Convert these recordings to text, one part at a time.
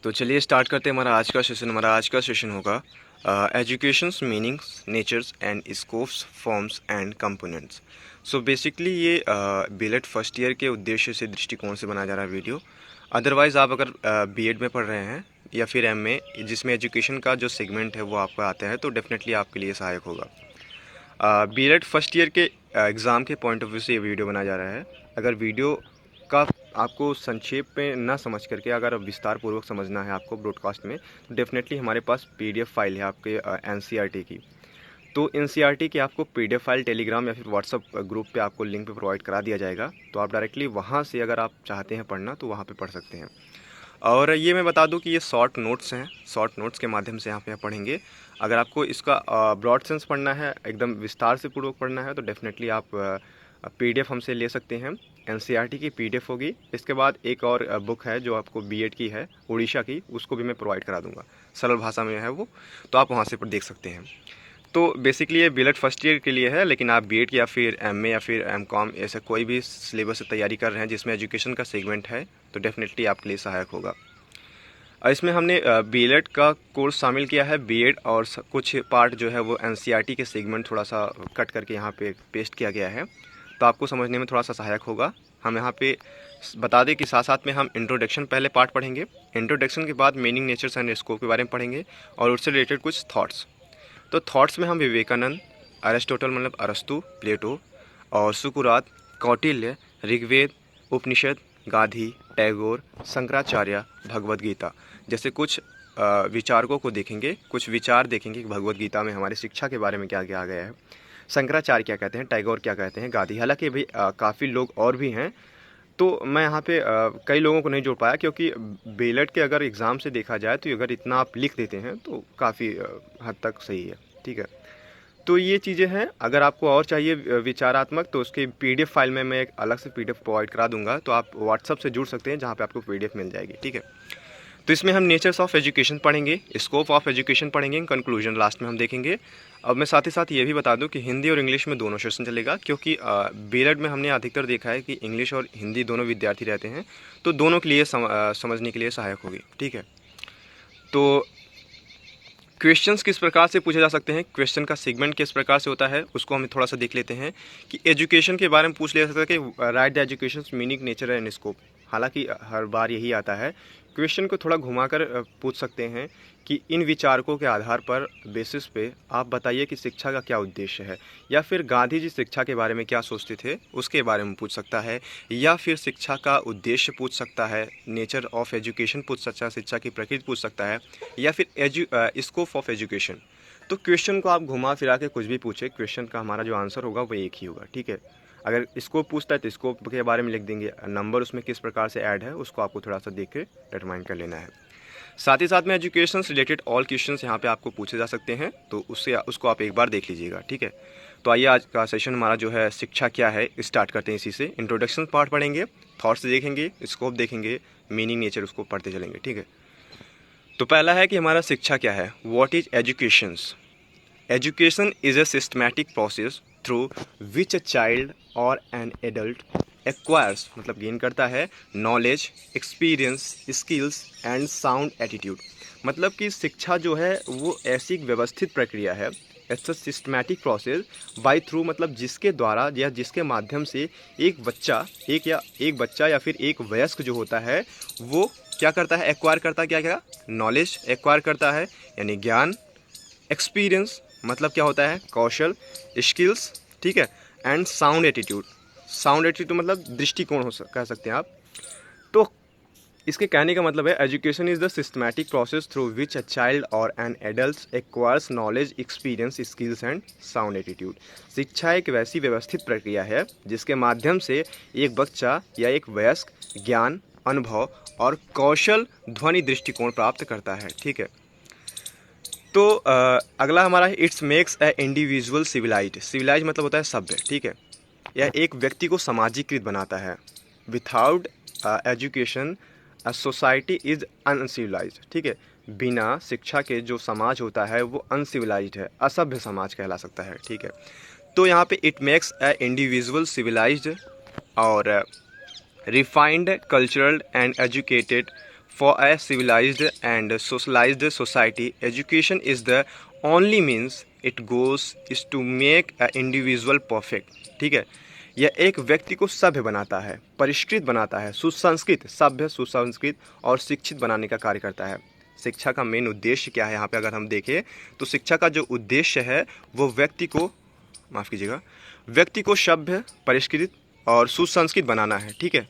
तो चलिए स्टार्ट करते हैं हमारा आज का सेशन होगा educations meanings natures and scopes forms and components. So basically ये बीएड फर्स्ट ईयर के उद्देश्य से दृष्टिकोण से बनाया जा रहा है वीडियो। अदरवाइज़ आप अगर बीएड में पढ़ रहे हैं या फिर एमए जिसमें एजुकेशन का जो सेगमेंट है वो आपका आता है तो डेफिनेटली आपके लिए सहायक होगा। बीएड फर्स्ट ईयर के एग्ज़ाम के पॉइंट ऑफ व्यू से ये वीडियो बनाया जा रहा है। अगर वीडियो का आपको संक्षेप में ना समझ करके अगर विस्तार पूर्वक समझना है आपको ब्रॉडकास्ट में, तो डेफिनेटली हमारे पास पीडीएफ फाइल है आपके एनसीईआरटी की। तो एनसीईआरटी की आपको पीडीएफ फाइल टेलीग्राम या फिर व्हाट्सअप ग्रुप पे आपको लिंक पे प्रोवाइड करा दिया जाएगा। तो आप डायरेक्टली वहाँ से अगर आप चाहते हैं पढ़ना तो वहाँ पे पढ़ सकते हैं। और ये मैं बता दूं कि ये शॉर्ट नोट्स हैं, शॉर्ट नोट्स के माध्यम से यहाँ पे आप पढ़ेंगे। अगर आपको इसका ब्रॉड सेंस पढ़ना है, एकदम विस्तार से पूर्वक पढ़ना है, तो डेफिनेटली आप पीडीएफ हमसे ले सकते हैं। एनसीईआरटी की पीडीएफ होगी। इसके बाद एक और बुक है जो आपको बीएड की है, उड़ीसा की, उसको भी मैं प्रोवाइड करा दूंगा, सरल भाषा में है वो, तो आप वहाँ से देख सकते हैं। तो बेसिकली ये बीएड फर्स्ट ईयर के लिए है, लेकिन आप बीएड या फिर एमए या फिर एमकॉम ऐसे कोई भी सिलेबस से तैयारी कर रहे हैं जिसमें एजुकेशन का सेगमेंट है तो डेफिनेटली आपके लिए सहायक होगा। इसमें हमने बीएड का कोर्स शामिल किया है, बीएड और कुछ पार्ट जो है वो एनसीईआरटी के सेगमेंट थोड़ा सा कट करके यहाँ पे पेस्ट किया गया है, तो आपको समझने में थोड़ा सा सहायक होगा। हम यहाँ पे बता दें कि साथ साथ में हम इंट्रोडक्शन पहले पार्ट पढ़ेंगे, इंट्रोडक्शन के बाद मीनिंग नेचर्स एंड स्कोप के बारे में पढ़ेंगे और उससे रिलेटेड कुछ थॉट्स। तो थॉट्स में हम विवेकानंद, अरिस्टोटल मतलब अरस्तु, प्लेटो और सुकुरात, कौटिल्य, ऋग्वेद, उपनिषद, गांधी, टैगोर, शंकराचार्य, भगवद गीता जैसे कुछ विचारकों को देखेंगे, कुछ विचार देखेंगे कि भगवद गीता में हमारी शिक्षा के बारे में क्या क्या आ गया है, शंकराचार्य क्या कहते हैं, टैगोर क्या कहते हैं, गांधी। हालांकि भाई काफ़ी लोग और भी हैं, तो मैं यहाँ पे कई लोगों को नहीं जोड़ पाया क्योंकि बीएड के अगर एग्ज़ाम से देखा जाए तो अगर इतना आप लिख देते हैं तो काफ़ी हद तक सही है। ठीक है, तो ये चीज़ें हैं। अगर आपको और चाहिए विचारात्मक तो उसकी पीडीएफ फाइल में मैं एक अलग से पीडीएफ प्रोवाइड करा दूंगा, तो आप व्हाट्सअप से जुड़ सकते हैं जहाँ पे आपको पीडीएफ मिल जाएगी। ठीक है, तो इसमें हम नेचर्स ऑफ एजुकेशन पढ़ेंगे, स्कोप ऑफ एजुकेशन पढ़ेंगे, कंक्लूजन लास्ट में हम देखेंगे। अब मैं साथ ही साथ ये भी बता दूं कि हिंदी और इंग्लिश में दोनों सेशन चलेगा, क्योंकि बीएड में हमने अधिकतर देखा है कि इंग्लिश और हिंदी दोनों विद्यार्थी रहते हैं, तो दोनों के लिए समझने के लिए सहायक होगी। ठीक है, तो क्वेश्चंस किस प्रकार से पूछे जा सकते हैं, क्वेश्चन का सेगमेंट किस प्रकार से होता है उसको हम थोड़ा सा देख लेते हैं। कि एजुकेशन के बारे में पूछ लिया सकता है कि right the education meaning nature and scope. हालांकि हर बार यही आता है, क्वेश्चन को थोड़ा घुमाकर पूछ सकते हैं कि इन विचारकों के आधार पर बेसिस पे आप बताइए कि शिक्षा का क्या उद्देश्य है, या फिर गांधी जी शिक्षा के बारे में क्या सोचते थे उसके बारे में पूछ सकता है, या फिर शिक्षा का उद्देश्य पूछ सकता है, नेचर ऑफ एजुकेशन पूछ सकता है, शिक्षा की प्रकृति पूछ सकता है, या फिर स्कोप ऑफ एजुकेशन। तो क्वेश्चन को आप घुमा फिरा के कुछ भी पूछे, क्वेश्चन का हमारा जो आंसर होगा वो एक ही होगा। ठीक है, अगर स्कोप पूछता है तो स्कोप के बारे में लिख देंगे, नंबर उसमें किस प्रकार से ऐड है उसको आपको थोड़ा सा देख के डिटरमाइन कर लेना है। साथ ही साथ में एजुकेशन से रिलेटेड ऑल क्वेश्चंस यहाँ पे आपको पूछे जा सकते हैं, तो उसको आप एक बार देख लीजिएगा। ठीक है, तो आइए आज का सेशन हमारा जो है शिक्षा क्या है स्टार्ट करते हैं। इसी से इंट्रोडक्शन पार्ट पढ़ेंगे, थॉट्स देखेंगे, स्कोप देखेंगे, मीनिंग नेचर उसको पढ़ते चलेंगे। ठीक है, तो पहला है कि हमारा शिक्षा क्या है, what is education. Education is a systematic process through which a child or an adult acquires मतलब गेन करता है knowledge, experience, skills and sound attitude. मतलब कि शिक्षा जो है वो ऐसी एक व्यवस्थित प्रक्रिया है, it's a systematic process by through मतलब जिसके द्वारा या जिसके माध्यम से एक बच्चा या फिर एक वयस्क जो होता है वो क्या करता है, एक्वायर करता है, क्या नॉलेज एक्वायर करता है यानी ज्ञान, एक्सपीरियंस मतलब क्या होता है कौशल, स्किल्स, ठीक है, and sound attitude. Sound attitude मतलब दृष्टिकोण कह सकते हैं आप। तो इसके कहने का मतलब है education is the systematic process through which a child or an adult acquires knowledge, experience, skills and sound attitude. शिक्षा एक वैसी व्यवस्थित प्रक्रिया है जिसके माध्यम से एक बच्चा या एक वयस्क ज्ञान, अनुभव और कौशल ध्वनि दृष्टिकोण प्राप्त करता है। ठीक है, तो अगला हमारा है it's makes a individual civilized. Civilize मतलब होता है सभ्य। ठीक है, यह एक व्यक्ति को सामाजिकृत बनाता है। Without education a society is uncivilised. ठीक है, बिना शिक्षा के जो समाज होता है वो अनसिविलाइज्ड है, असभ्य समाज कहला सकता है। ठीक है, तो यहाँ पे it makes a individual civilised और refined, cultural and educated For a civilized and socialized society, education is the only means it goes is to make a individual perfect. ठीक है, यह एक व्यक्ति को सभ्य बनाता है, परिष्कृत बनाता है, सुसंस्कृत, सभ्य, सुसंस्कृत और शिक्षित बनाने का कार्य करता है। शिक्षा का मेन उद्देश्य क्या है यहाँ पे अगर हम देखें तो शिक्षा का जो उद्देश्य है वो व्यक्ति को, माफ़ कीजिएगा, व्यक्ति को सभ्य, परिष्कृत और सुसंस्कृत बनाना है। ठीक है,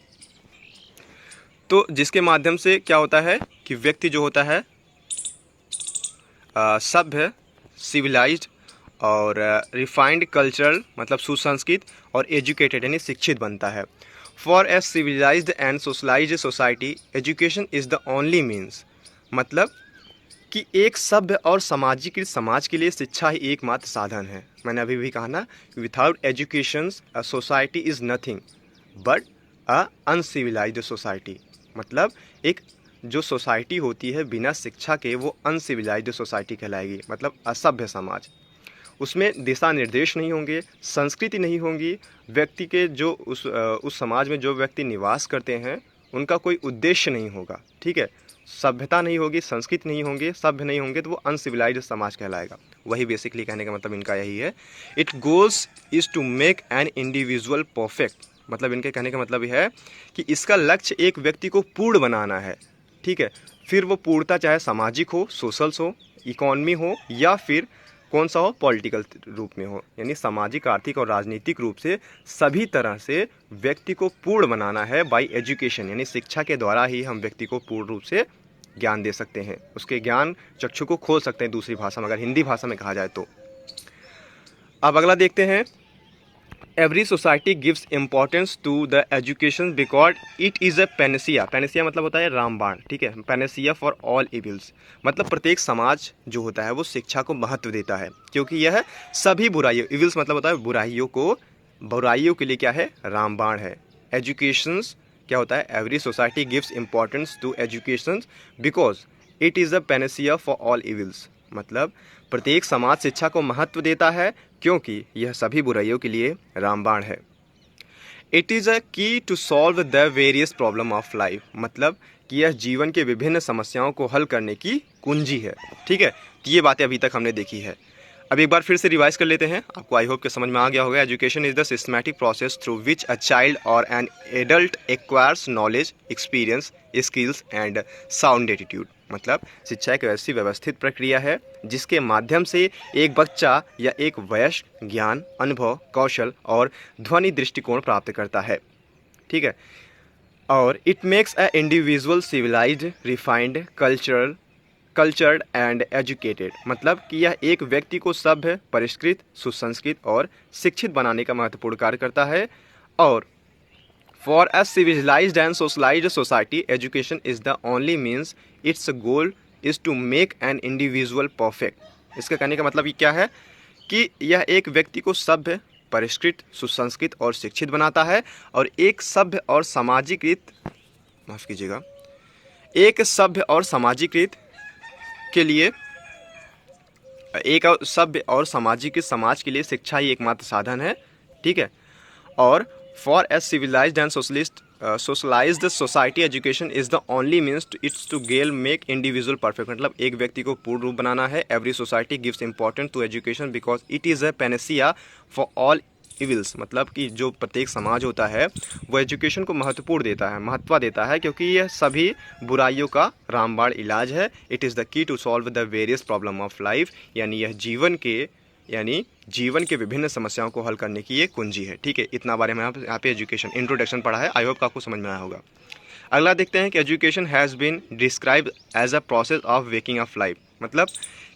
तो जिसके माध्यम से क्या होता है कि व्यक्ति जो होता है सभ्य, सिविलाइज्ड और रिफाइंड, कल्चरल मतलब सुसंस्कृत और एजुकेटेड यानी शिक्षित बनता है। For a civilized and socialized society education is the only means, मतलब कि एक सभ्य और सामाजिक समाज के लिए शिक्षा ही एकमात्र साधन है। मैंने अभी भी कहा ना, without education a society is nothing but a uncivilised society, मतलब एक जो सोसाइटी होती है बिना शिक्षा के वो अनसिविलाइज्ड सोसाइटी कहलाएगी, मतलब असभ्य समाज। उसमें दिशा निर्देश नहीं होंगे, संस्कृति नहीं होंगी, व्यक्ति के जो उस समाज में जो व्यक्ति निवास करते हैं उनका कोई उद्देश्य नहीं होगा। ठीक है, सभ्यता नहीं होगी, संस्कृति नहीं होंगे, सभ्य नहीं होंगे, तो वो अनसिविलाइज्ड समाज कहलाएगा। वही बेसिकली कहने का मतलब इनका यही है। It goals is to make an individual perfect, मतलब इनके कहने का मतलब यह है कि इसका लक्ष्य एक व्यक्ति को पूर्ण बनाना है। ठीक है, फिर वो पूर्णता चाहे सामाजिक हो, सोशल्स हो, इकोनॉमी हो या फिर कौन सा हो, पॉलिटिकल रूप में हो, यानी सामाजिक, आर्थिक और राजनीतिक रूप से सभी तरह से व्यक्ति को पूर्ण बनाना है बाय एजुकेशन, यानी शिक्षा के द्वारा ही हम व्यक्ति को पूर्ण रूप से ज्ञान दे सकते हैं, उसके ज्ञान चक्षु को खोल सकते हैं दूसरी भाषा में, अगर हिंदी भाषा में कहा जाए तो। अब अगला देखते हैं, every society gives importance to the education because it is a panacea, panacea मतलब होता है रामबाण। ठीक है, पैनेसिया फॉर ऑल इविल्स, मतलब प्रत्येक समाज जो होता है वो शिक्षा को महत्व देता है क्योंकि यह सभी बुराइयों, इविल्स मतलब होता है बुराइयों को, बुराइयों के लिए क्या है, रामबाण है। एजुकेशंस क्या होता है, every society gives importance to education because it is a panacea for all evils, मतलब प्रत्येक समाज शिक्षा को महत्व देता है क्योंकि यह सभी बुराइयों के लिए रामबाण है। It is a key to solve the various problem of life, मतलब कि यह जीवन के विभिन्न समस्याओं को हल करने की कुंजी है। ठीक है, तो ये बातें अभी तक हमने देखी है। अब एक बार फिर से रिवाइज कर लेते हैं, आपको आई होप के समझ में आ गया होगा। Education is the systematic process through which a child or an adult acquires knowledge, experience, skills and sound attitude, मतलब शिक्षा एक ऐसी व्यवस्थित प्रक्रिया है जिसके माध्यम से एक बच्चा या एक वयस्क ज्ञान, अनुभव, कौशल और ध्वनि दृष्टिकोण प्राप्त करता है। ठीक है, और it makes a individual civilized, refined, cultured and educated, मतलब कि यह एक व्यक्ति को सभ्य, परिष्कृत, सुसंस्कृत और शिक्षित बनाने का महत्वपूर्ण कार्य करता है। और for a civilized and socialized society education is the only means its goal is to make an individual perfect. इसका कहने का मतलब ये क्या है कि यह एक व्यक्ति को सभ्य, परिष्कृत, सुसंस्कृत और शिक्षित बनाता है और एक सभ्य और सामाजिकृत, माफ़ कीजिएगा, एक सभ्य और सामाजिकृत के लिए, एक सभ्य और सामाजिक समाज के लिए शिक्षा ही एकमात्र साधन है। ठीक है, और for a civilized and socialized society education is the only means its to goal make individual perfect, मतलब एक व्यक्ति को पूर्ण रूप बनाना है। Every society gives important to education because it is a panacea for all evils, मतलब कि जो प्रत्येक समाज होता है वो एजुकेशन को महत्व देता है क्योंकि यह सभी बुराइयों का रामबाण इलाज है। It is the key to solve the various problem of life, यानी यह जीवन के विभिन्न समस्याओं को हल करने की ये कुंजी है। ठीक है, इतना बारे में यहाँ पे एजुकेशन इंट्रोडक्शन पढ़ा है, आई होप आपको समझ में आया होगा। अगला देखते हैं कि education has been describe as a process of waking up life, मतलब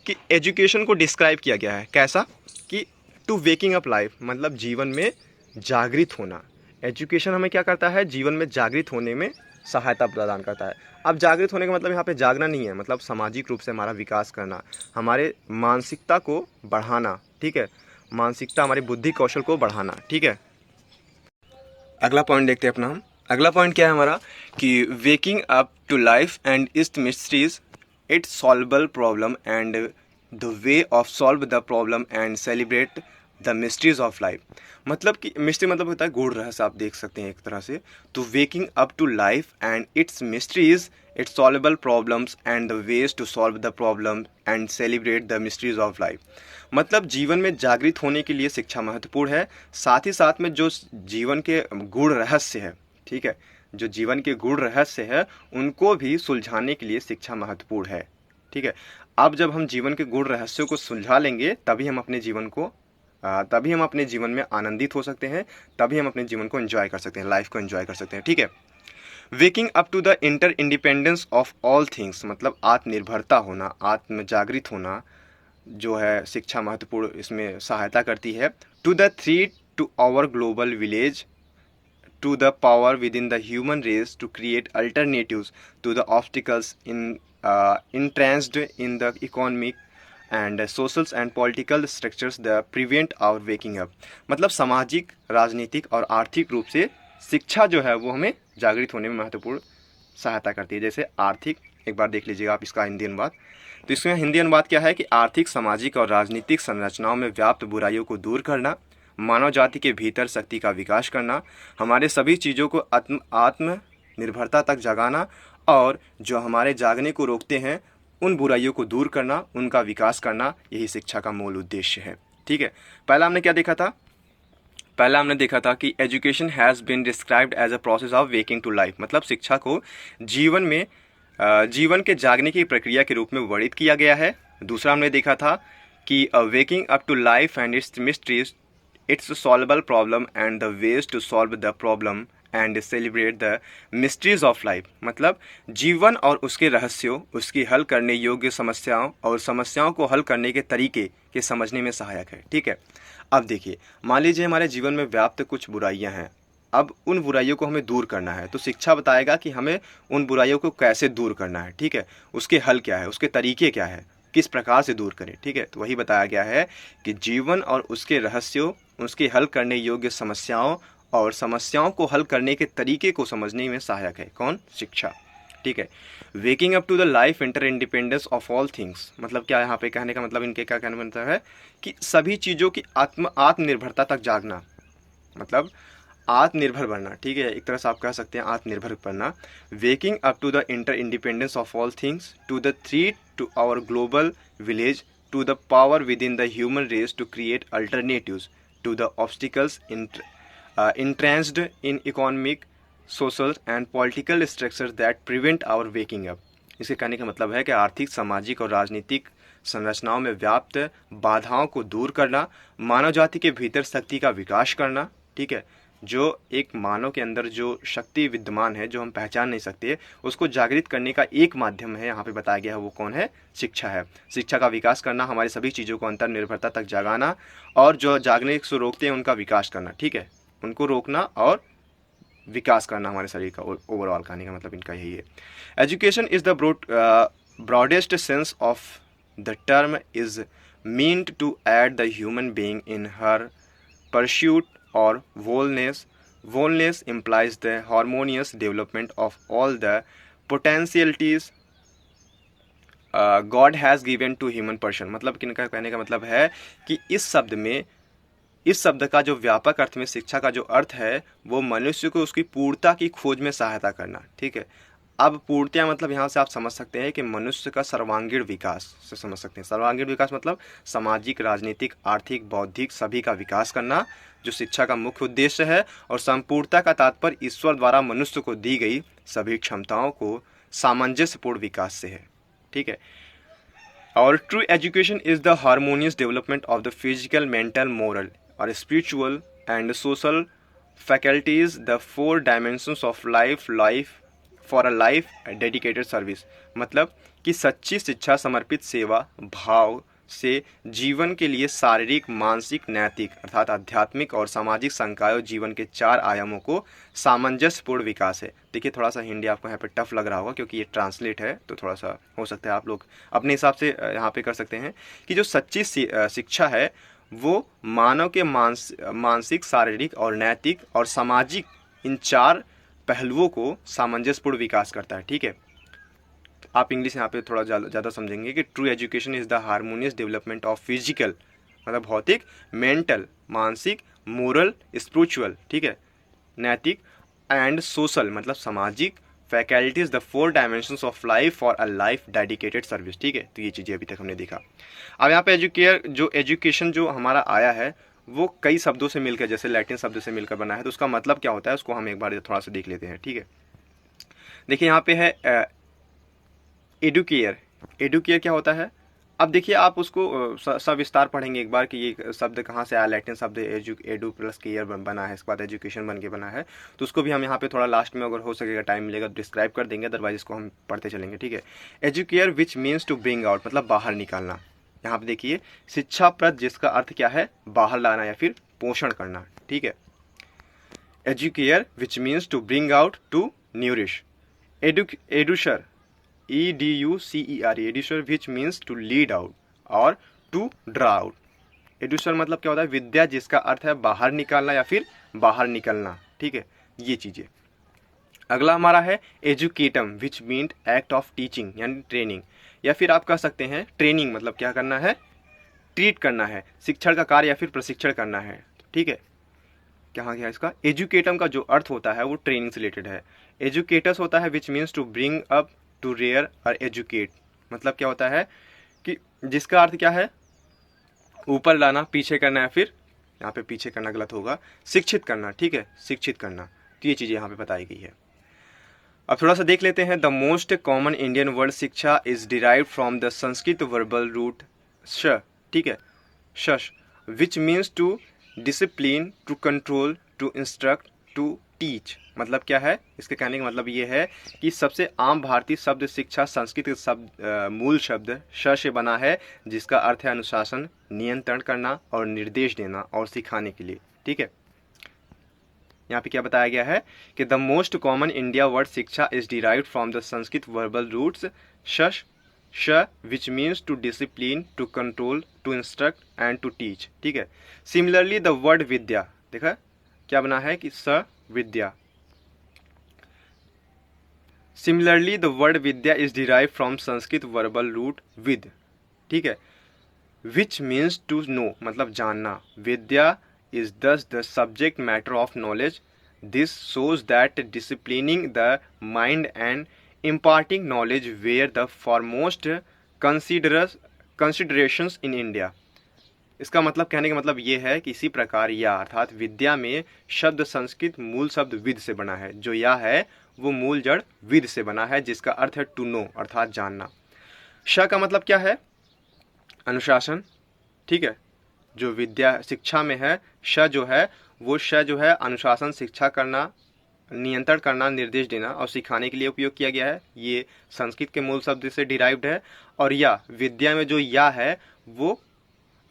कि एजुकेशन को डिस्क्राइब किया गया है कैसा कि टू वेकिंग अप लाइफ, मतलब जीवन में जागृत होना। एजुकेशन हमें क्या करता है, जीवन में जागृत होने में सहायता प्रदान करता है। अब जागृत होने का मतलब यहाँ पे जागना नहीं है, मतलब सामाजिक रूप से हमारा विकास करना, हमारे मानसिकता को बढ़ाना। ठीक है, मानसिकता, हमारी बुद्धि कौशल को बढ़ाना। ठीक है, अगला पॉइंट देखते हैं अपना हम। अगला पॉइंट क्या है हमारा कि waking up to life and its mysteries, its solvable problem and the way of solve the problem and celebrate the mysteries of life, मतलब कि मिस्ट्री मतलब होता है गूढ़ रहस्य, आप देख सकते हैं एक तरह से। तो waking up to life and its mysteries, its solvable problems and the ways to solve the problem and celebrate the mysteries of life. मतलब जीवन में जागृत होने के लिए शिक्षा महत्वपूर्ण है, साथ ही साथ में जो जीवन के गूढ़ रहस्य है, ठीक है, जो जीवन के गूढ़ रहस्य है उनको भी सुलझाने के लिए शिक्षा महत्वपूर्ण है, ठीक है। अब जब हम जीवन के गूढ़ रहस्यों को सुलझा लेंगे तभी हम अपने जीवन में आनंदित हो सकते हैं, तभी हम अपने जीवन को एंजॉय कर सकते हैं, लाइफ को एंजॉय कर सकते हैं, ठीक है। Waking up to the inter independence of all things, मतलब आत्मनिर्भरता होना, आत्म जागृत होना, जो है शिक्षा महत्वपूर्ण इसमें सहायता करती है। To the threat to our global village, to the power within the human race to create alternatives to the obstacles entrenched in the economic and social and political structures that prevent our waking up। मतलब सामाजिक, राजनीतिक और आर्थिक रूप से शिक्षा जो है वो हमें जागृत होने में महत्वपूर्ण सहायता करती है। जैसे आर्थिक, एक बार देख लीजिएगा आप इसका हिंदी अनुवाद। तो इसमें हिंदी अनुवाद क्या है कि आर्थिक, सामाजिक और राजनीतिक संरचनाओं में व्याप्त बुराइयों को दूर करना, मानव जाति के भीतर शक्ति का विकास करना, हमारे सभी चीज़ों को आत्मनिर्भरता तक जगाना, और जो हमारे जागने को रोकते हैं उन बुराइयों को दूर करना, उनका विकास करना, यही शिक्षा का मूल उद्देश्य है, ठीक है। पहला हमने क्या देखा था? पहला हमने देखा था कि education has been described as a process of waking to life, मतलब शिक्षा को जीवन के जागने की प्रक्रिया के रूप में वर्णित किया गया है। दूसरा हमने देखा था कि waking up to life and its mysteries, its solvable problem and the ways to solve the problem and celebrate the mysteries of life, मतलब जीवन और उसके रहस्यों, उसकी हल करने योग्य समस्याओं और समस्याओं को हल करने के तरीके के समझने में सहायक है, ठीक है। अब देखिए, मान लीजिए हमारे जीवन में व्याप्त कुछ बुराइयां हैं, अब उन बुराइयों को हमें दूर करना है, तो शिक्षा बताएगा कि हमें उन बुराइयों को कैसे दूर करना है, ठीक है, उसके हल क्या है, उसके तरीके क्या है, किस प्रकार से दूर करें, ठीक है। तो वही बताया गया है कि जीवन और उसके रहस्यों, उसके हल करने योग्य समस्याओं और समस्याओं को हल करने के तरीके को समझने में सहायक है कौन? शिक्षा, ठीक है। Waking up to the life inter independence of all things, मतलब क्या यहाँ पे कहने का मतलब, इनके क्या कहने का मतलब है कि सभी चीज़ों की आत्मनिर्भरता तक जागना, मतलब आत्मनिर्भर बनना, ठीक है, एक तरह से आप कह सकते हैं आत्मनिर्भर बनना। Waking up to the inter independence of all things, to the threat to our global village, to the power within the human race to create alternatives to the obstacles entrenched in economic, social and political structures that prevent our waking up। इसके कहने का मतलब है कि आर्थिक, सामाजिक और राजनीतिक संरचनाओं में व्याप्त बाधाओं को दूर करना, मानव जाति के भीतर शक्ति का विकास करना, ठीक है, जो एक मानव के अंदर जो शक्ति विद्यमान है, जो हम पहचान नहीं सकते, उसको जागृत करने का एक माध्यम है, यहाँ पे बताया गया है, वो कौन है? शिक्षा है। शिक्षा का विकास करना, हमारी सभी चीज़ों को अंतर्निर्भरता तक जगाना, और जो जागने से रोकते हैं उनका विकास करना, ठीक है, उनको रोकना और विकास करना हमारे शरीर का। ओवरऑल कहने का मतलब इनका यही है। Education is the broadest sense of the term is meant to aid the human being in her pursuit और wholeness implies the harmonious development of all the potentialities God has given to human person। मतलब किनका कहने का मतलब है कि इस शब्द का जो व्यापक अर्थ में शिक्षा का जो अर्थ है वो मनुष्य को उसकी पूर्णता की खोज में सहायता करना, ठीक है। अब पूर्णता मतलब यहाँ से आप समझ सकते हैं कि मनुष्य का सर्वांगीण विकास से समझ सकते हैं। सर्वांगीण विकास मतलब सामाजिक, राजनीतिक, आर्थिक, बौद्धिक सभी का विकास करना, जो शिक्षा का मुख्य उद्देश्य है। और संपूर्णता का तात्पर्य ईश्वर द्वारा मनुष्य को दी गई सभी क्षमताओं को सामंजस्यपूर्ण विकास से है, ठीक है। और true education is the harmonious development of the physical, mental, moral और spiritual and social faculties, the 4 dimensions of life for a life dedicated service. मतलब कि सच्ची शिक्षा समर्पित सेवा भाव से जीवन के लिए शारीरिक, मानसिक, नैतिक अर्थात आध्यात्मिक और सामाजिक संकायों जीवन के 4 आयामों को सामंजस्यपूर्ण विकास है। देखिए थोड़ा सा हिंदी आपको यहाँ पे टफ लग रहा होगा क्योंकि ये ट्रांसलेट है, तो थोड़ा सा हो सकता है आप लोग अपने हिसाब से यहाँ पे कर सकते हैं कि जो सच्ची शिक्षा है वो मानव के मानसिक, शारीरिक और नैतिक और सामाजिक इन 4 पहलुओं को सामंजस्यपूर्ण विकास करता है, ठीक है। आप इंग्लिश यहाँ पे थोड़ा ज़्यादा समझेंगे कि true education is the harmonious development of physical, मतलब भौतिक, मेंटल मानसिक, मोरल स्पिरिचुअल, ठीक है, नैतिक, एंड सोशल मतलब सामाजिक, faculties the 4 dimensions of life for a life dedicated service, ठीक है। तो ये चीज़ें अभी तक हमने देखा। अब यहाँ पे एजुकेशन जो हमारा आया है वो कई शब्दों से मिलकर, जैसे लैटिन शब्द से मिलकर बना है, तो उसका मतलब क्या होता है उसको हम एक बार थोड़ा सा देख लेते हैं, ठीक है। देखिए यहाँ पे है एडुकेयर। एडुकेयर क्या होता है? अब देखिए आप उसको सविस्तार पढ़ेंगे एक बार कि ये शब्द कहाँ से आया। लैटिन शब्द एडू प्लस केयर बना है, इसके बाद एजुकेशन बन के बना है, तो उसको भी हम यहाँ पे थोड़ा लास्ट में अगर हो सकेगा टाइम मिलेगा तो डिस्क्राइब कर देंगे, अदरवाइज इसको हम पढ़ते चलेंगे, ठीक है। Educare which means to bring out मतलब बाहर निकालना। यहाँ पे देखिए शिक्षाप्रद जिसका अर्थ क्या है? बाहर लाना या फिर पोषण करना, ठीक है। Educare which means to bring out, to nourish. Educere EDUCER educere which means to lead out or to draw out. Educere मतलब क्या होता है? विद्या जिसका अर्थ है बाहर निकालना या फिर बाहर निकलना, ठीक है, ये चीजें। अगला हमारा है educatum which mean act of teaching यानी ट्रेनिंग, या फिर आप कह सकते हैं ट्रेनिंग मतलब क्या करना है? ट्रीट करना है, शिक्षण का कार्य या फिर प्रशिक्षण करना है, ठीक है। कहाँ गया इसका? एजुकेटम का जो अर्थ होता है वो ट्रेनिंग से रिलेटेड है। एजुकेटस होता है which means to bring up, to rear और एजुकेट मतलब क्या होता है कि जिसका अर्थ क्या है? ऊपर लाना, पीछे करना, या फिर यहाँ पे पीछे करना गलत होगा, शिक्षित करना, ठीक है, शिक्षित करना। तो ये चीजें यहाँ पे बताई गई है। अब थोड़ा सा देख लेते हैं। The most common Indian word shiksha is derive from the Sanskrit verbal root श, ठीक है, शश, which means to discipline, to control, to instruct, to teach. मतलब क्या है? इसके कहने का मतलब ये है कि सबसे आम भारतीय शब्द शिक्षा संस्कृत शब्द मूल शब्द श से बना है, जिसका अर्थ है अनुशासन, नियंत्रण करना और निर्देश देना और सिखाने के लिए, ठीक है। यहाँ पे क्या बताया गया है कि the most common India word shiksha is derived from the Sanskrit verbal roots शश श which means to discipline, to control, to instruct and to teach, ठीक है। सिमिलरली द वर्ड विद्या, देखा क्या बना है कि स विद्या। Similarly the word vidya is derive from Sanskrit verbal root vid, ठीक है, विच मीन्स टू नो मतलब जानना। Vidya is thus the subject matter of knowledge. This shows that disciplining the mind and imparting knowledge were the foremost considerations in India। इसका मतलब कहने का मतलब ये है कि इसी प्रकार या अर्थात विद्या में शब्द संस्कृत मूल शब्द विद से बना है। जो या है वो मूल जड़ विद से बना है, जिसका अर्थ है टू नो अर्थात जानना। श का मतलब क्या है? अनुशासन, ठीक है, जो विद्या शिक्षा में है श जो है वो श जो है अनुशासन, शिक्षा करना, नियंत्रण करना, निर्देश देना और सिखाने के लिए उपयोग किया गया है। ये संस्कृत के मूल शब्द से डिराइव्ड है। और या विद्या में जो या है वो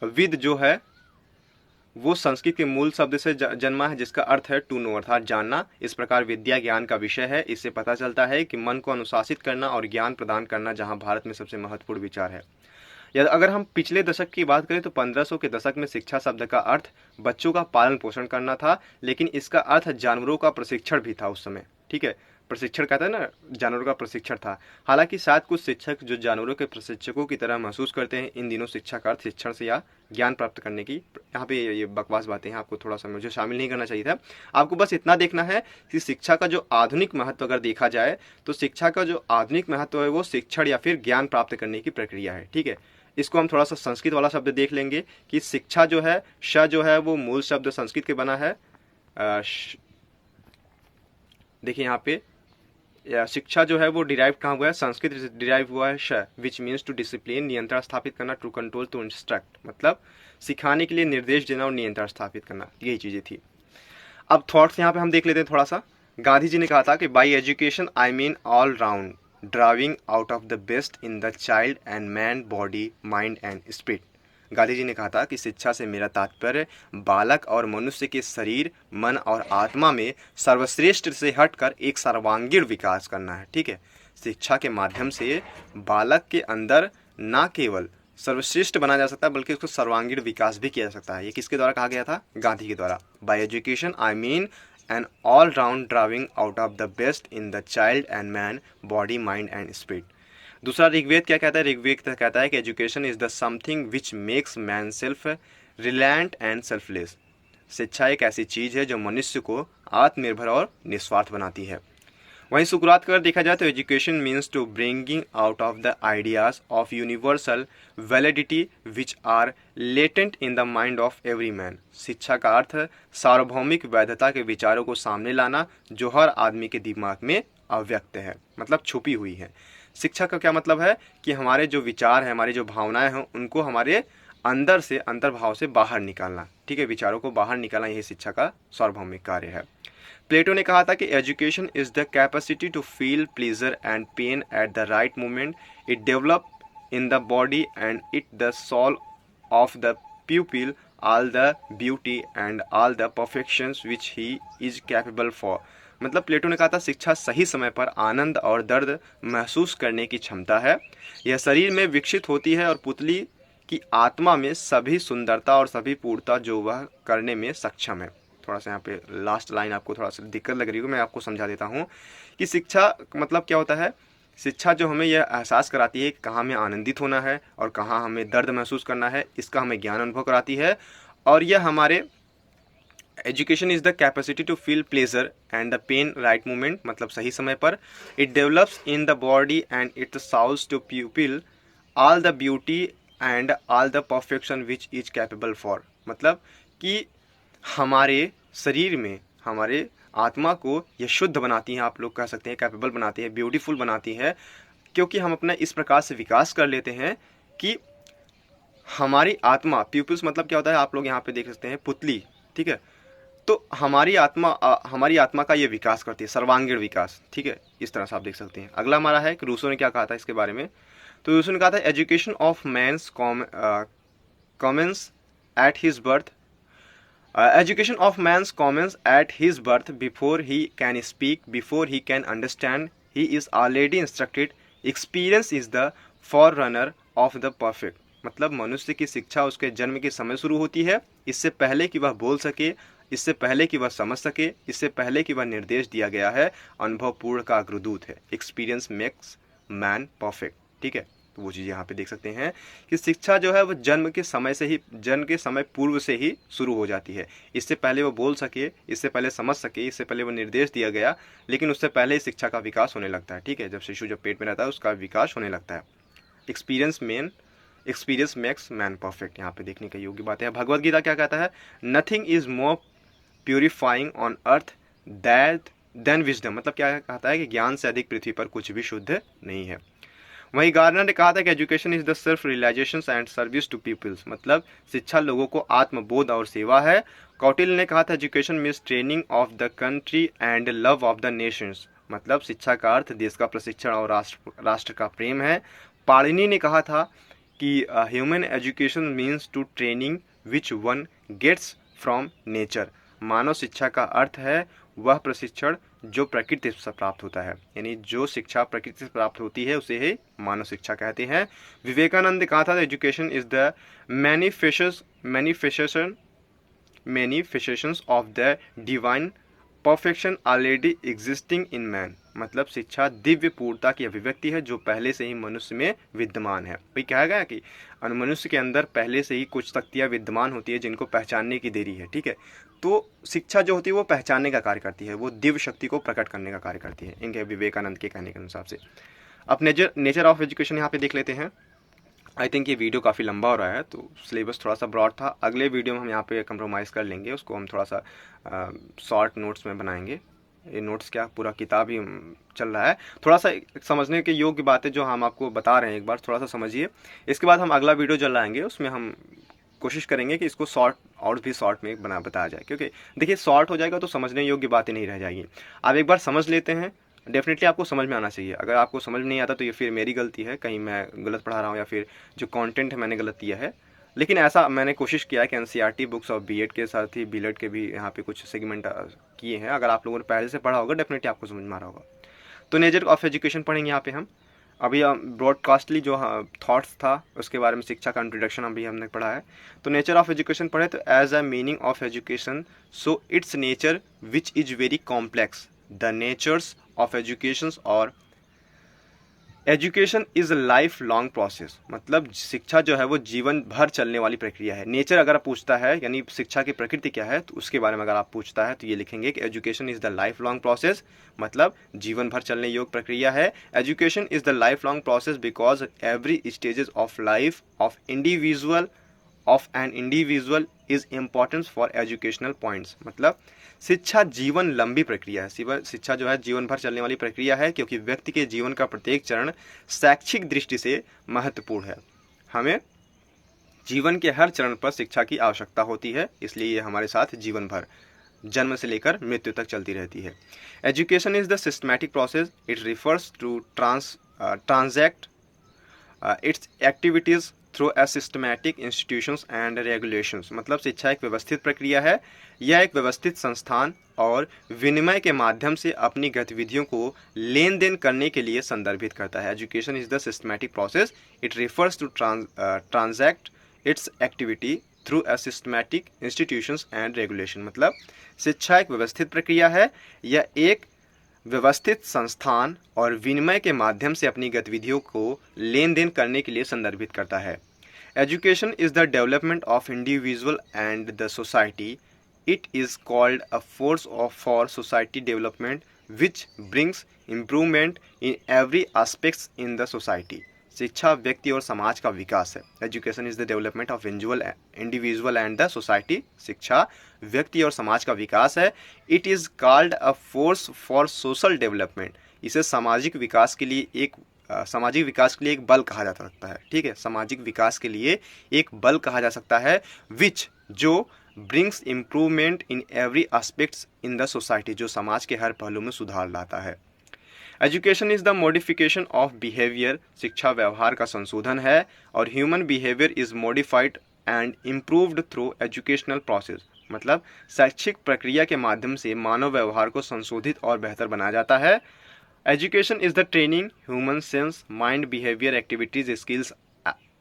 विद जो है वो संस्कृत के मूल शब्द से जन्मा है, जिसका अर्थ है टू नो अर्थात जानना। इस प्रकार विद्या ज्ञान का विषय है। इससे पता चलता है कि मन को अनुशासित करना और ज्ञान प्रदान करना जहां भारत में सबसे महत्वपूर्ण विचार है। यदि अगर हम पिछले दशक की बात करें तो 1500 के दशक में शिक्षा शब्द का अर्थ बच्चों का पालन पोषण करना था, लेकिन इसका अर्थ जानवरों का प्रशिक्षण भी था उस समय, ठीक है। प्रशिक्षण कहता है ना, जानवरों का प्रशिक्षण था। हालांकि शायद कुछ शिक्षक जो जानवरों के प्रशिक्षकों की तरह महसूस करते हैं इन दिनों शिक्षा का अर्थ शिक्षण से या ज्ञान प्राप्त करने की, यहाँ पे ये बकवास बातें हैं, आपको थोड़ा सा मुझे शामिल नहीं करना चाहिए था। आपको बस इतना देखना है कि शिक्षा का जो आधुनिक महत्व अगर देखा जाए तो शिक्षा का जो आधुनिक महत्व है वो शिक्षण या फिर ज्ञान प्राप्त करने की प्रक्रिया है, ठीक है। इसको हम थोड़ा सा संस्कृत वाला शब्द देख लेंगे कि शिक्षा जो है श जो है वो मूल शब्द संस्कृत के बना है। देखिए यहाँ पे शिक्षा जो है वो डिराइव कहाँ हुआ है? संस्कृत डिराइव हुआ है श, विच मीन्स टू डिसिप्लिन, नियंत्रण स्थापित करना, टू कंट्रोल, टू इंस्ट्रक्ट मतलब सिखाने के लिए, निर्देश देना और नियंत्रण स्थापित करना, यही चीजें थी। अब थॉट्स यहाँ पे हम देख लेते हैं थोड़ा सा। गांधी जी ने कहा था कि by education I mean all round driving out of the best in the child and man body mind and spirit. Gandhi ji ने कहा था कि शिक्षा से मेरा तात्पर्य बालक और मनुष्य के शरीर, मन और आत्मा में सर्वश्रेष्ठ से हटकर एक सर्वांगीण विकास करना है, ठीक है। शिक्षा के माध्यम से बालक के अंदर न केवल सर्वश्रेष्ठ बना जा सकता है बल्कि उसको सर्वांगीण विकास भी किया जा सकता है। ये किसके द्वारा कहा गया था? गांधी के द्वारा। By education I mean an all round driving out of the best in the child and man body mind and spirit. दूसरा ऋग्वेद क्या कहता है? ऋग्वेद कहता है कि education is the something which makes man self reliant and selfless. शिक्षा एक ऐसी चीज़ है जो मनुष्य को आत्मनिर्भर और निस्वार्थ बनाती है। वहीं सुकरात का अगर देखा जाए तो education means to bringing out of the ideas of universal validity which are latent in the mind of every man. शिक्षा का अर्थ सार्वभौमिक वैधता के विचारों को सामने लाना जो हर आदमी के दिमाग में अव्यक्त है, मतलब छुपी हुई है। शिक्षा का क्या मतलब है कि हमारे जो विचार हैं, हमारी जो भावनाएं हैं, उनको हमारे अंदर से, अंतर्भाव से बाहर निकालना, ठीक है, विचारों को बाहर निकालना, यही शिक्षा का सार्वभौमिक कार्य है। प्लेटो ने कहा था कि education is the capacity to feel pleasure and pain at the right moment. It develop in the body and it the soul of the pupil all the beauty and all the perfections which he is capable for। मतलब प्लेटो ने कहा था शिक्षा सही समय पर आनंद और दर्द महसूस करने की क्षमता है। यह शरीर में विकसित होती है और पुतली की आत्मा में सभी सुंदरता और सभी पूर्णता जो वह करने में सक्षम है। थोड़ा सा यहाँ पे लास्ट लाइन आपको थोड़ा सा दिक्कत लग रही है, मैं आपको समझा देता हूँ कि शिक्षा मतलब क्या होता है। शिक्षा जो हमें यह एहसास कराती है कि कहाँ हमें आनंदित होना है और कहाँ हमें दर्द महसूस करना है, इसका हमें ज्ञान अनुभव कराती है। और यह हमारे education is the capacity to feel pleasure and the pain right moment, मतलब सही समय पर। It develops in the body and it souls to people all the beauty and all the perfection which is capable for. मतलब कि हमारे शरीर में, हमारे आत्मा को यह शुद्ध बनाती हैं, आप लोग कह सकते हैं कैपेबल बनाती है, ब्यूटीफुल बनाती है, क्योंकि हम अपना इस प्रकार से विकास कर लेते हैं कि हमारी आत्मा, प्यूपिल्स मतलब क्या होता है, आप लोग यहाँ पे देख सकते हैं पुतली, ठीक है। तो हमारी आत्मा का ये विकास करती है, सर्वांगीण विकास, ठीक है, इस तरह से आप देख सकते हैं। अगला हमारा है कि रूसो ने क्या कहा था इसके बारे में। तो रूसो ने कहा था education of man's commences at his birth. Education of man's comments at his birth, before he can speak, before he can understand, he is already instructed. Experience is the forerunner of the perfect। मतलब मनुष्य की शिक्षा उसके जन्म के समय शुरू होती है, इससे पहले कि वह बोल सके, इससे पहले कि वह समझ सके, इससे पहले कि वह निर्देश दिया गया है, अनुभव पूर्ण का अग्रदूत है। एक्सपीरियंस मेक्स मैन परफेक्ट, ठीक है। तो वो चीज़ यहाँ पे देख सकते हैं कि शिक्षा जो है वो जन्म के समय पूर्व से ही शुरू हो जाती है। इससे पहले वो बोल सके, इससे पहले समझ सके, इससे पहले वो निर्देश दिया गया, लेकिन उससे पहले ही शिक्षा का विकास होने लगता है, ठीक है। जब शिशु जब पेट में रहता है उसका विकास होने लगता है। एक्सपीरियंस मेक्स मैन परफेक्ट, यहाँ पे देखने का योग्य बात है। भगवद गीता क्या कहता है, nothing is more purifying on earth than wisdom. मतलब क्या कहता है कि ज्ञान से अधिक पृथ्वी पर कुछ भी शुद्ध नहीं है। वहीं गार्नर ने कहा था कि education is the self realization and service to peoples. मतलब शिक्षा लोगों को आत्मबोध और सेवा है। कौटिल्य ने कहा था education means training of the country and love of the Nations. मतलब शिक्षा का अर्थ देश का प्रशिक्षण और राष्ट्र का प्रेम है। पाणिनि ने कहा था कि human education means to training which one gets from nature. मानव शिक्षा का अर्थ है वह प्रशिक्षण जो प्रकृति से प्राप्त होता है, यानी जो शिक्षा प्रकृति से प्राप्त होती है उसे ही मानव शिक्षा कहते हैं। विवेकानंद ने कहा था education is the manifestations of the divine perfection already existing in man. मतलब शिक्षा दिव्य पूर्णता की अभिव्यक्ति है जो पहले से ही मनुष्य में विद्यमान है। भाई कहा गया कि मनुष्य के अंदर पहले से ही कुछ शक्तियाँ विद्यमान होती है जिनको पहचानने की देरी है, ठीक है। तो शिक्षा जो होती है वो पहचानने का कार्य करती है, वो दिव्य शक्ति को प्रकट करने का कार्य करती है, इनके विवेकानंद के कहने के अनुसार से। अब नेचर ऑफ एजुकेशन यहाँ पे देख लेते हैं। आई थिंक ये वीडियो काफ़ी लंबा हो रहा है तो सिलेबस थोड़ा सा ब्रॉड था। अगले वीडियो में हम यहाँ पे कंप्रोमाइज़ कर लेंगे, उसको हम थोड़ा सा शॉर्ट नोट्स में बनाएंगे। ये नोट्स क्या, पूरा किताब ही चल रहा है। थोड़ा सा समझने के योग्य बातें जो हम आपको बता रहे हैं एक बार थोड़ा सा समझिए। इसके बाद हम अगला वीडियो जल लाएंगे, उसमें हम कोशिश करेंगे कि इसको शॉर्ट और भी शॉर्ट में बताया जाए, क्योंकि देखिए शॉर्ट हो जाएगा तो समझने योग्य बातें नहीं रह जाएगी। आप एक बार समझ लेते हैं, डेफिनेटली आपको समझ में आना चाहिए। अगर आपको समझ में नहीं आता तो ये फिर मेरी गलती है, कहीं मैं गलत पढ़ा रहा हूँ या फिर जो कंटेंट है मैंने गलत दिया है। लेकिन ऐसा मैंने कोशिश किया है कि एनसीईआरटी बुक्स और बीएड के साथ ही बीलेड के भी यहाँ पे कुछ सेगमेंट किए हैं। अगर आप लोगों ने पहले से पढ़ा होगा डेफिनेटली आपको समझ में आ रहा होगा। तो नेचर ऑफ एजुकेशन पढ़ेंगे यहाँ पे हम। अभी ब्रॉडकास्टली जो थॉट्स था उसके बारे में शिक्षा का इंट्रोडक्शन अभी हमने पढ़ा है। तो नेचर ऑफ एजुकेशन पढ़े तो as a meaning of education so its nature which is very complex. The natures of education और education is a lifelong process, मतलब शिक्षा जो है वो जीवन भर चलने वाली प्रक्रिया है। नेचर अगर आप पूछता है यानी शिक्षा की प्रकृति क्या है, तो उसके बारे में अगर आप पूछता है तो ये लिखेंगे कि education is the life long process, मतलब जीवन भर चलने योग्य प्रक्रिया है। Education is the life long process because every stages of life of an individual is importance for educational points, मतलब शिक्षा जीवन लंबी प्रक्रिया है। शिक्षा जो है जीवन भर चलने वाली प्रक्रिया है, क्योंकि व्यक्ति के जीवन का प्रत्येक चरण शैक्षिक दृष्टि से महत्वपूर्ण है। हमें जीवन के हर चरण पर शिक्षा की आवश्यकता होती है, इसलिए ये हमारे साथ जीवन भर जन्म से लेकर मृत्यु तक चलती रहती है। Education is the systematic process, it refers to transact its activities through a systematic institutions and regulations, मतलब शिक्षा एक व्यवस्थित प्रक्रिया है। यह एक व्यवस्थित संस्थान और विनिमय के माध्यम से अपनी गतिविधियों को लेन देन करने के लिए संदर्भित करता है। Education is the systematic process, it refers to transact its activity through a systematic institutions and regulation, मतलब शिक्षा एक व्यवस्थित प्रक्रिया है। यह एक व्यवस्थित संस्थान और विनिमय के माध्यम से अपनी गतिविधियों को लेन देन करने के लिए संदर्भित करता है। Education is the development of individual and the society, it is called a force for society development which brings improvement in every aspects in the society. शिक्षा व्यक्ति और समाज का विकास है। Education is the development of individual and the society, शिक्षा व्यक्ति और समाज का विकास है। It is called a force for social development, इसे सामाजिक विकास के लिए एक बल कहा जा सकता है। ठीक है, सामाजिक विकास के लिए एक बल कहा जा सकता है, विच जो brings improvement in every aspects in the society, जो समाज के हर पहलू में सुधार लाता है। Education is the modification of behaviour, शिक्षा व्यवहार का संशोधन है, और human behaviour is modified and improved through educational process, मतलब शैक्षिक प्रक्रिया के माध्यम से मानव व्यवहार को संशोधित और बेहतर बनाया जाता है। Education is the training human sense mind behaviour activities skills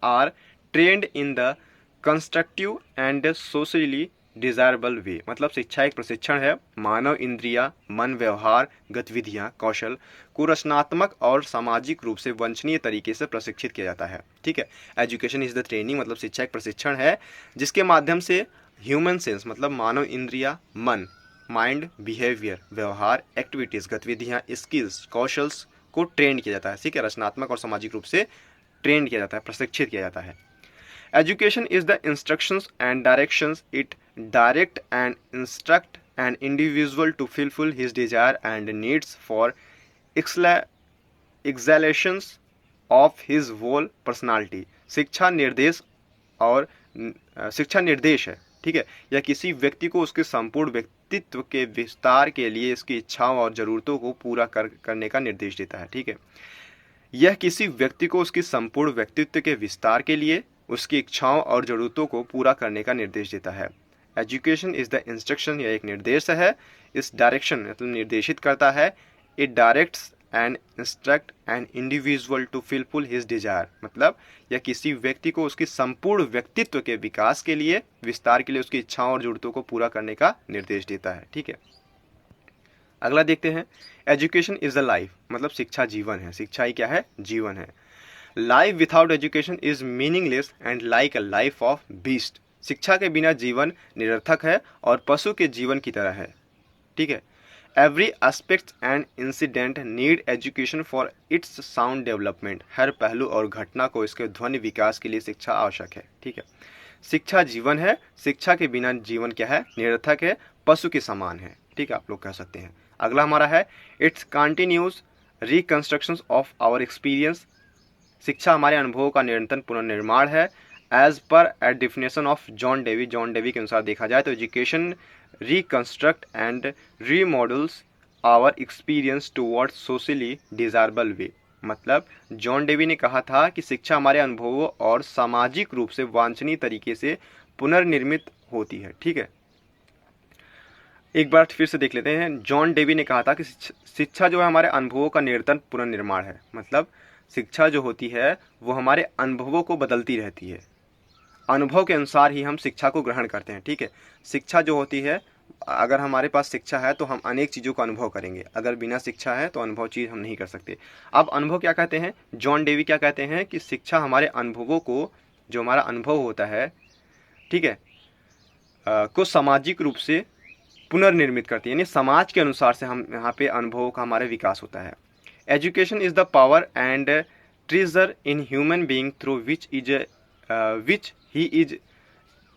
are trained in the constructive and socially desirable way, मतलब शिक्षा एक प्रशिक्षण है। मानव इंद्रिया, मन, व्यवहार, गतिविधियां, कौशल को रचनात्मक और सामाजिक रूप से वांछनीय तरीके से प्रशिक्षित किया जाता है। ठीक है, एजुकेशन इज द ट्रेनिंग, मतलब शिक्षा एक प्रशिक्षण है जिसके माध्यम से ह्यूमन सेंस, मतलब मानव इंद्रिया, मन, माइंड, बिहेवियर, व्यवहार, एक्टिविटीज, गतिविधियां, स्किल्स, कौशल्स को ट्रेन किया जाता है। ठीक है, रचनात्मक और सामाजिक रूप से ट्रेन किया जाता है, प्रशिक्षित किया जाता है। Education is the instructions and directions. It direct and instruct an individual to fulfill his desire and needs for exhalations of his whole personality. शिक्षा निर्देश है। ठीक है, यह किसी व्यक्ति को उसके संपूर्ण व्यक्तित्व के विस्तार के लिए इसकी इच्छाओं और जरूरतों को पूरा करने का निर्देश देता है। ठीक है, यह किसी व्यक्ति को उसके संपूर्ण व्यक्तित्व के विस्तार के लिए उसकी इच्छाओं और जरूरतों को पूरा करने का निर्देश देता है। एजुकेशन इज द इंस्ट्रक्शन, यह एक निर्देश है। इस डायरेक्शन मतलब निर्देशित करता है। It directs and instruct an individual to fulfil his desire, मतलब यह किसी व्यक्ति को उसकी संपूर्ण व्यक्तित्व के विकास के लिए, विस्तार के लिए उसकी इच्छाओं और जरूरतों को पूरा करने का निर्देश देता है। ठीक है, अगला देखते हैं। एजुकेशन इज द लाइफ, मतलब शिक्षा जीवन है। शिक्षा ही क्या है? जीवन है। Life without education is meaningless and like a life of beast, शिक्षा के बिना जीवन निरर्थक है और पशु के जीवन की तरह है। ठीक है, every aspect and incident need education for its sound development, हर पहलू और घटना को इसके ध्वनि विकास के लिए शिक्षा आवश्यक है। ठीक है, शिक्षा जीवन है, शिक्षा के बिना जीवन क्या है? निरर्थक है, पशु के समान है। ठीक है, आप लोग कह सकते हैं। अगला हमारा है it's continuous reconstruction of our experience, शिक्षा हमारे अनुभवों का निरंतर पुनर्निर्माण है। As per a definition of John Dewey के अनुसार देखा जाए तो education reconstruct and remodels our experience towards socially desirable way, मतलब जॉन डेवी ने कहा था कि शिक्षा हमारे अनुभवों और सामाजिक रूप से वांछनीय तरीके से पुनर्निर्मित होती है। ठीक है, एक बार फिर से देख लेते हैं। जॉन डेवी ने कहा था कि शिक्षा जो है हमारे अनुभवों का निरंतर पुनर्निर्माण है, मतलब शिक्षा जो होती है वो हमारे अनुभवों को बदलती रहती है। अनुभव के अनुसार ही हम शिक्षा को ग्रहण करते हैं। ठीक है, शिक्षा जो होती है अगर हमारे पास शिक्षा है तो हम अनेक चीज़ों का अनुभव करेंगे, अगर बिना शिक्षा है तो अनुभव चीज़ हम नहीं कर सकते। अब अनुभव क्या कहते हैं, जॉन डेवी क्या कहते हैं कि शिक्षा हमारे अनुभवों को, जो हमारा अनुभव होता है, ठीक है, को सामाजिक रूप से पुनर्निर्मित करती है, यानी समाज के अनुसार से हम यहाँ पे अनुभवों का हमारे विकास होता है। Education is the power and treasure in human being through which he is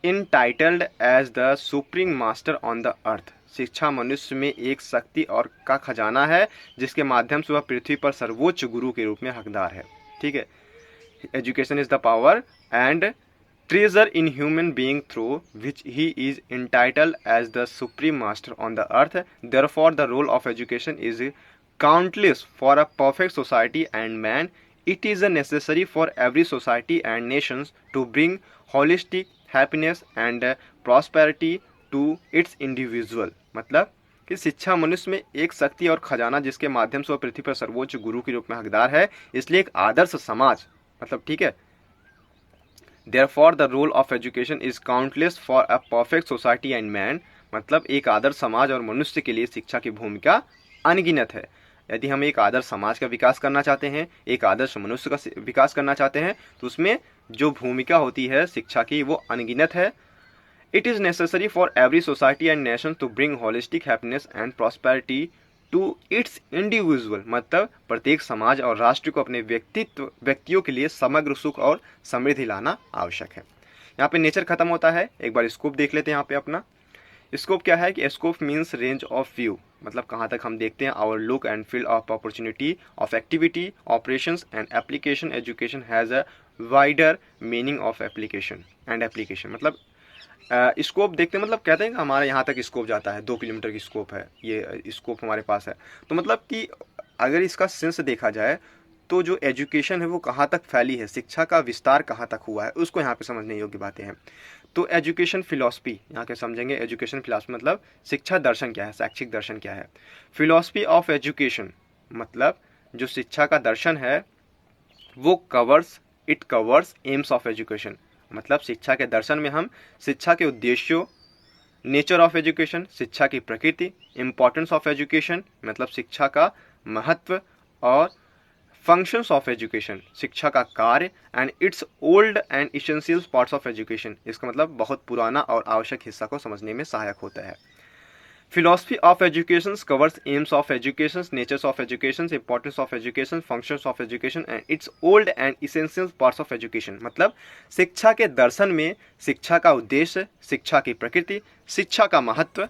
entitled as the supreme master on the earth. शिक्षा मनुष्य में एक शक्ति और का खजाना है जिसके माध्यम से वह पृथ्वी पर सर्वोच्च गुरु के रूप में हकदार है। ठीक है, education is the power and treasure in human being through which he is entitled as the supreme master on the earth. Therefore the role of education is countless for a perfect society and man. It is necessary for every society and nations to bring holistic happiness and prosperity to its individual. मतलब कि शिक्षा मनुष्य में एक शक्ति और खजाना जिसके माध्यम से वह पृथ्वी पर सर्वोच्च गुरु के रूप में हकदार है, इसलिए एक आदर्श समाज, मतलब ठीक है, Therefore the role of education is countless for a perfect society and man. मतलब एक आदर्श समाज और मनुष्य के लिए शिक्षा की भूमिका अनगिनत है। यदि हम एक आदर्श समाज का विकास करना चाहते हैं, एक आदर्श मनुष्य का विकास करना चाहते हैं, तो उसमें जो भूमिका होती है शिक्षा की वो अनगिनत है। It is necessary for every society and nation to bring holistic happiness and prosperity to its individual. मतलब प्रत्येक समाज और राष्ट्र को अपने व्यक्तियों के लिए समग्र सुख और समृद्धि लाना आवश्यक है। यहाँ पे नेचर खत्म होता है, एक बार स्कोप देख लेते हैं। यहाँ पे अपना स्कोप क्या है कि scope means range of view, मतलब कहाँ तक हम देखते हैं। Our look and field of opportunity of activity operations and application. Education has a wider meaning of application and application. मतलब स्कोप देखते हैं, मतलब कहते हैं कि हमारे यहाँ तक स्कोप जाता है, 2 किलोमीटर की स्कोप है, ये स्कोप हमारे पास है। तो मतलब कि अगर इसका सेंस देखा जाए तो जो एजुकेशन है वो कहाँ तक फैली है, शिक्षा का विस्तार कहाँ तक हुआ है, उसको यहाँ पे समझने योग्य बातें हैं। तो एजुकेशन फिलॉसफी यहाँ के समझेंगे। एजुकेशन फिलॉसफी मतलब शिक्षा दर्शन क्या है, शैक्षिक दर्शन क्या है। फिलॉसफी ऑफ एजुकेशन मतलब जो शिक्षा का दर्शन है वो कवर्स एम्स ऑफ एजुकेशन। मतलब शिक्षा के दर्शन में हम शिक्षा के उद्देश्यों, नेचर ऑफ एजुकेशन, शिक्षा की प्रकृति, इम्पोर्टेंस ऑफ एजुकेशन मतलब शिक्षा का महत्व, और फंक्शंस ऑफ एजुकेशन शिक्षा का कार्य, and it's old and essential parts of education, इसका मतलब बहुत पुराना और आवश्यक हिस्सा को समझने में सहायक होता है। Philosophy of education covers aims of education, natures of education, importance of education, functions of education and its old and essential parts of education। मतलब शिक्षा के दर्शन में शिक्षा का उद्देश्य, शिक्षा की प्रकृति, शिक्षा का महत्व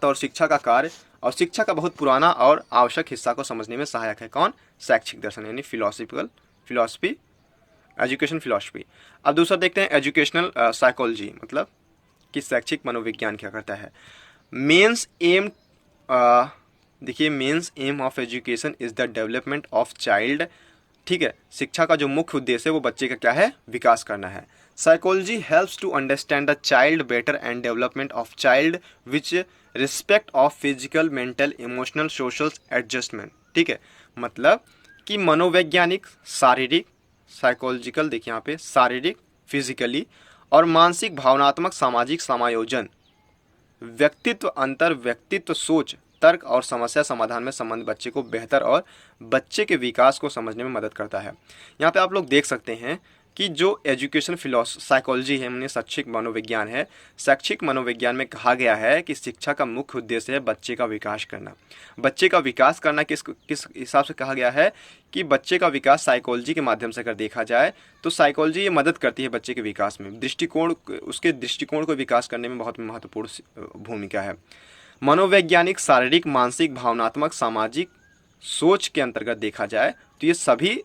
और शिक्षा का कार्य और शिक्षा का बहुत पुराना और आवश्यक हिस्सा को समझने में सहायक है। कौन? शैक्षिक दर्शन यानी फिलॉसफी, एजुकेशन फिलॉसफी। अब दूसरा देखते हैं एजुकेशनल साइकोलॉजी, मतलब कि शैक्षिक मनोविज्ञान क्या करता है। मेंस एम, देखिए main aim of education is the development of child. ठीक है, शिक्षा का जो मुख्य उद्देश्य है वो बच्चे का क्या है, विकास करना है। Psychology helps to understand the child better and development of child which respect of physical, mental, emotional, social adjustment. ठीक है, मतलब कि मनोवैज्ञानिक, शारीरिक, साइकोलॉजिकल, देखिए यहाँ पे शारीरिक, फिजिकली और मानसिक, भावनात्मक, सामाजिक समायोजन, व्यक्तित्व, अंतर व्यक्तित्व, सोच, तर्क और समस्या समाधान में संबंध बच्चे को बेहतर और बच्चे के विकास को समझने में मदद करता है। यहाँ पे आप लोग देख सकते हैं कि जो एजुकेशन साइकोलॉजी है, हमने शैक्षिक मनोविज्ञान है, शैक्षिक मनोविज्ञान में कहा गया है कि शिक्षा का मुख्य उद्देश्य है बच्चे का विकास करना। बच्चे का विकास करना किस हिसाब से कहा गया है कि बच्चे का विकास साइकोलॉजी के माध्यम से अगर देखा जाए तो साइकोलॉजी ये मदद करती है बच्चे के विकास में, उसके दृष्टिकोण को विकास करने में बहुत महत्वपूर्ण भूमिका है। मनोवैज्ञानिक, शारीरिक, मानसिक, भावनात्मक, सामाजिक सोच के अंतर्गत देखा जाए तो ये सभी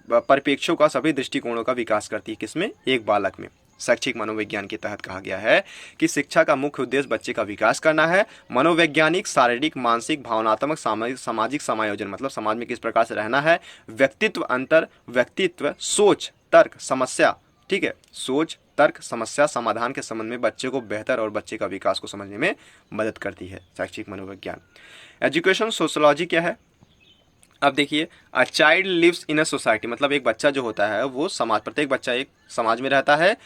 परिप्रेक्ष्यों का, सभी दृष्टिकोणों का विकास करती है। किसमें? एक बालक में। शैक्षिक मनोविज्ञान के तहत कहा गया है कि शिक्षा का मुख्य उद्देश्य बच्चे का विकास करना है। मनोवैज्ञानिक, शारीरिक, मानसिक, भावनात्मक, सामाजिक समायोजन मतलब समाज में किस प्रकार से रहना है, व्यक्तित्व, अंतर व्यक्तित्व, सोच, तर्क, समस्या, ठीक है, सोच, तर्क, समस्या समाधान के संबंध में बच्चे को बेहतर और बच्चे का विकास को समझने में मदद करती है शैक्षिक मनोविज्ञान। एजुकेशन सोशोलॉजी क्या है? अब देखिए, a child lives in a society मतलब एक बच्चा जो होता है वो समाज, प्रत्येक बच्चा एक समाज में रहता है।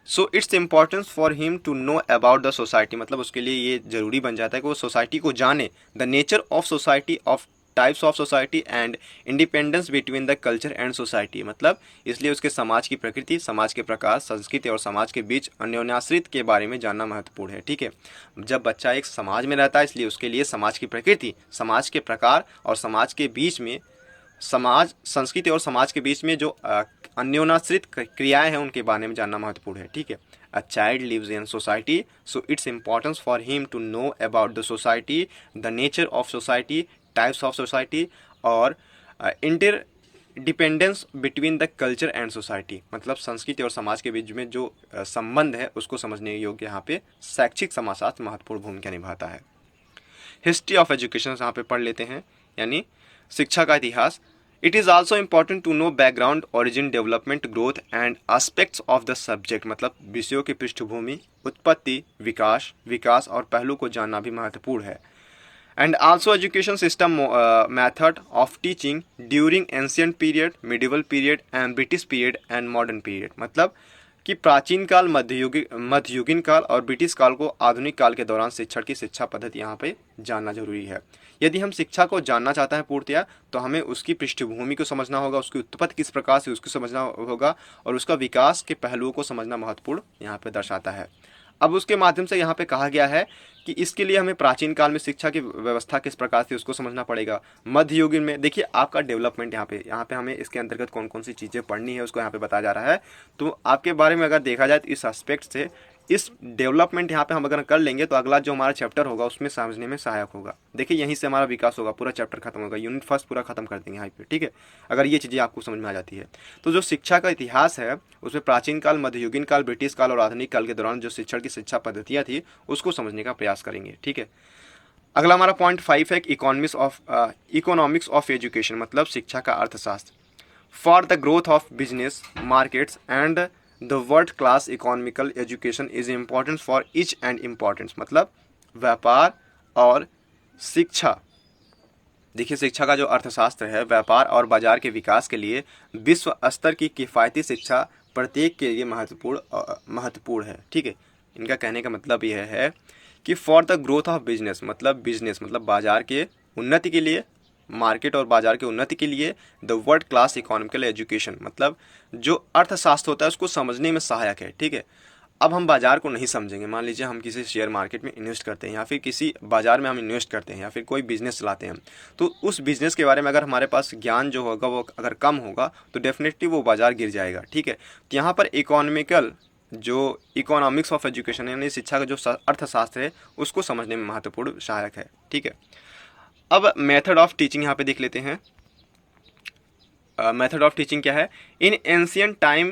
So it's importance for him to know about the society, मतलब उसके लिए ये जरूरी बन जाता है कि वो सोसाइटी को जाने, the nature of society, of types of society and independence between the culture and society, मतलब इसलिए उसके समाज की प्रकृति, समाज के प्रकार, संस्कृति और समाज के बीच अन्योन्याश्रित के बारे में जानना महत्वपूर्ण है। ठीक है, जब बच्चा एक समाज में रहता है इसलिए उसके लिए समाज की प्रकृति, समाज के प्रकार और समाज के बीच में, समाज, संस्कृति और समाज के बीच में जो अन्योन्याश्रित क्रियाएं हैं उनके बारे में जानना महत्वपूर्ण है। ठीक है, a child lives in society, so it's importance for him to know about the society, the nature of society, types of society और interdependence between the culture and society, मतलब संस्कृति और समाज के बीच में जो संबंध है उसको समझने योग्य यहाँ पे शैक्षिक समाजशास्त्र महत्वपूर्ण भूमिका निभाता है। हिस्ट्री ऑफ एजुकेशन यहाँ पे पढ़ लेते हैं, यानी शिक्षा का इतिहास। It is also important to know background, origin, development, growth and aspects of the subject, मतलब विषयों की पृष्ठभूमि, उत्पत्ति, विकास और पहलू को जानना भी महत्वपूर्ण है। And also education system method of teaching during ancient period, medieval period and British period and modern period, मतलब कि प्राचीन काल, मध्ययुगीन काल और ब्रिटिश काल को आधुनिक काल के दौरान शिक्षण की शिक्षा पद्धति यहाँ पे जानना जरूरी है। यदि हम शिक्षा को जानना चाहते हैं पूर्णतया तो हमें उसकी पृष्ठभूमि को समझना होगा, उसकी उत्पत्ति किस प्रकार से उसको समझना होगा और उसका विकास के पहलुओं को समझना महत्वपूर्ण यहाँ पे दर्शाता है। अब उसके माध्यम से यहाँ पे कहा गया है कि इसके लिए हमें प्राचीन काल में शिक्षा की व्यवस्था किस प्रकार से उसको समझना पड़ेगा। मध्ययुगीन में देखिए आपका डेवलपमेंट यहाँ पे हमें इसके अंतर्गत कौन कौन सी चीज़ें पढ़नी है उसको यहाँ पे बताया जा रहा है। तो आपके बारे में अगर देखा जाए तो इस एस्पेक्ट से, इस डेवलपमेंट यहाँ पे हम अगर कर लेंगे तो अगला जो हमारा चैप्टर होगा उसमें समझने में सहायक होगा। देखिए यहीं से हमारा विकास होगा, पूरा चैप्टर खत्म होगा, यूनिट फर्स्ट पूरा खत्म कर देंगे यहाँ पे। ठीक है, अगर ये चीज़ें आपको समझ में आ जाती है तो जो शिक्षा का इतिहास है उसमें प्राचीन काल, मध्ययुगीन काल, ब्रिटिश काल और आधुनिक काल के दौरान जो शिक्षण की शिक्षा पद्धतियाँ थी उसको समझने का प्रयास करेंगे। ठीक है, अगला हमारा पॉइंट 5 है इकोनॉमिक्स ऑफ एजुकेशन, मतलब शिक्षा का अर्थशास्त्र। For the growth of business, markets and the world class economical education is important for each and importance, मतलब व्यापार और शिक्षा। देखिए शिक्षा का जो अर्थशास्त्र है, व्यापार और बाजार के विकास के लिए विश्व स्तर की किफ़ायती शिक्षा प्रत्येक के लिए महत्वपूर्ण है। ठीक है, इनका कहने का मतलब यह है कि for the growth of business मतलब बाजार के उन्नति के लिए, मार्केट और बाजार के उन्नति के लिए, the world class economical education, मतलब जो अर्थशास्त्र होता है उसको समझने में सहायक है। ठीक है, अब हम बाजार को नहीं समझेंगे, मान लीजिए हम किसी शेयर मार्केट में इन्वेस्ट करते हैं या फिर किसी बाजार में हम इन्वेस्ट करते हैं या फिर कोई बिजनेस चलाते हैं, तो उस बिजनेस के बारे में अगर हमारे पास ज्ञान जो होगा वो अगर कम होगा तो डेफिनेटली वो बाजार गिर जाएगा। ठीक है, तो यहाँ पर इकोनॉमिक्स ऑफ एजुकेशन यानी शिक्षा का जो अर्थशास्त्र है उसको समझने में महत्वपूर्ण सहायक है। ठीक है, अब मेथड ऑफ टीचिंग यहाँ पे देख लेते हैं। मेथड ऑफ टीचिंग क्या है? In ancient time